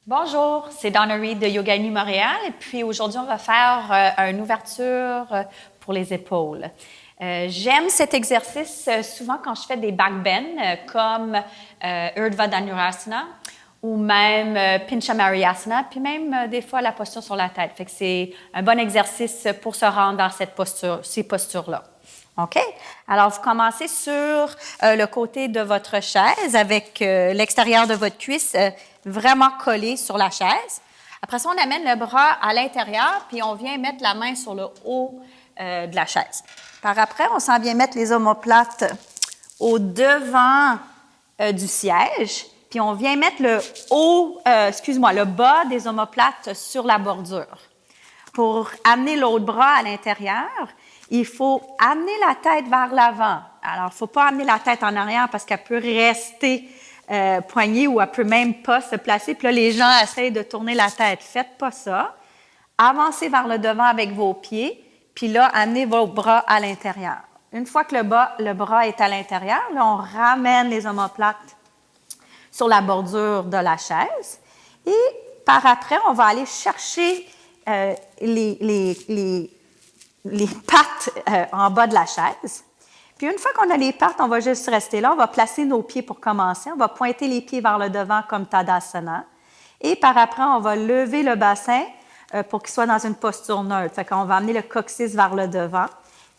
Bonjour, c'est Donna Reed de Yoga Inu Montréal et puis aujourd'hui on va faire une ouverture pour les épaules. J'aime cet exercice souvent quand je fais des back bends comme Urdhva Dhanurasana ou même Pincha Mayurasana, puis même des fois la posture sur la tête. Fait que c'est un bon exercice pour se rendre dans ces postures-là. OK? Alors, vous commencez sur le côté de votre chaise avec l'extérieur de votre cuisse vraiment collé sur la chaise. Après ça, on amène le bras à l'intérieur, puis on vient mettre la main sur le haut de la chaise. Par après, on s'en vient mettre les omoplates au devant du siège, puis on vient mettre le bas des omoplates sur la bordure. Pour amener l'autre bras à l'intérieur, il faut amener la tête vers l'avant. Alors, il ne faut pas amener la tête en arrière parce qu'elle peut rester poignée ou elle peut même pas se placer. Puis là, les gens essayent de tourner la tête. Faites pas ça. Avancez vers le devant avec vos pieds, puis là, amenez vos bras à l'intérieur. Une fois que le bras est à l'intérieur, là, on ramène les omoplates sur la bordure de la chaise. Et par après, on va aller chercher les pattes en bas de la chaise. Puis une fois qu'on a les pattes, on va juste rester là. On va placer nos pieds pour commencer. On va pointer les pieds vers le devant comme Tadasana. Et par après, on va lever le bassin pour qu'il soit dans une posture neutre. Fait qu'on va amener le coccyx vers le devant.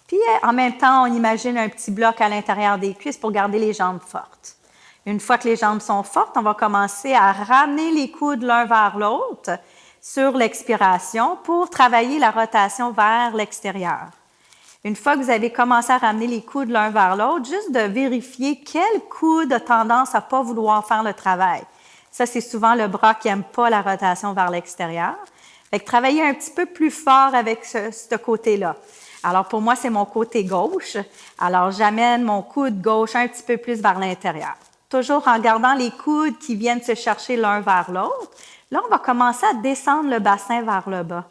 Puis en même temps, on imagine un petit bloc à l'intérieur des cuisses pour garder les jambes fortes. Une fois que les jambes sont fortes, on va commencer à ramener les coudes l'un vers l'autre sur l'expiration pour travailler la rotation vers l'extérieur. Une fois que vous avez commencé à ramener les coudes l'un vers l'autre, juste de vérifier quel coude a tendance à ne pas vouloir faire le travail. Ça, c'est souvent le bras qui n'aime pas la rotation vers l'extérieur. Fait que travailler un petit peu plus fort avec ce côté-là. Alors, pour moi, c'est mon côté gauche. Alors, j'amène mon coude gauche un petit peu plus vers l'intérieur. Toujours en gardant les coudes qui viennent se chercher l'un vers l'autre. Là, on va commencer à descendre le bassin vers le bas.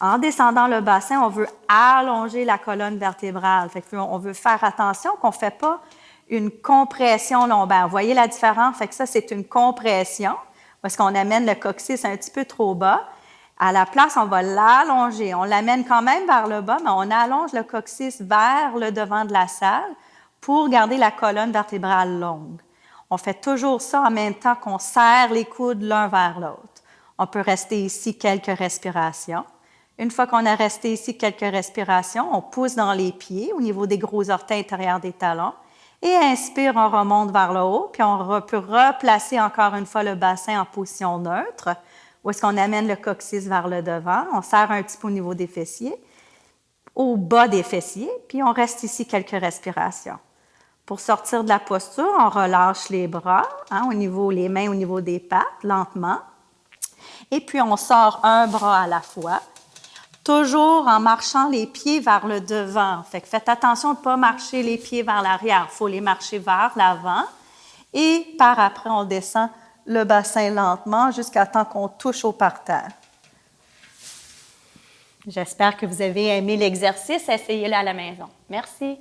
En descendant le bassin, on veut allonger la colonne vertébrale. Fait qu'on veut faire attention qu'on ne fait pas une compression lombaire. Vous voyez la différence? Fait que ça, c'est une compression parce qu'on amène le coccyx un petit peu trop bas. À la place, on va l'allonger. On l'amène quand même vers le bas, mais on allonge le coccyx vers le devant de la salle pour garder la colonne vertébrale longue. On fait toujours ça en même temps qu'on serre les coudes l'un vers l'autre. On peut rester ici quelques respirations. Une fois qu'on a resté ici quelques respirations, on pousse dans les pieds au niveau des gros orteils intérieurs des talons. Et inspire, on remonte vers le haut, puis on peut replacer encore une fois le bassin en position neutre, où est-ce qu'on amène le coccyx vers le devant. On serre un petit peu au niveau des fessiers, au bas des fessiers, puis on reste ici quelques respirations. Pour sortir de la posture, on relâche les bras, les mains au niveau des pattes, lentement. Et puis, on sort un bras à la fois, toujours en marchant les pieds vers le devant. Fait que faites attention de ne pas marcher les pieds vers l'arrière. Il faut les marcher vers l'avant. Et par après, on descend le bassin lentement jusqu'à temps qu'on touche au parterre. J'espère que vous avez aimé l'exercice. Essayez-le à la maison. Merci.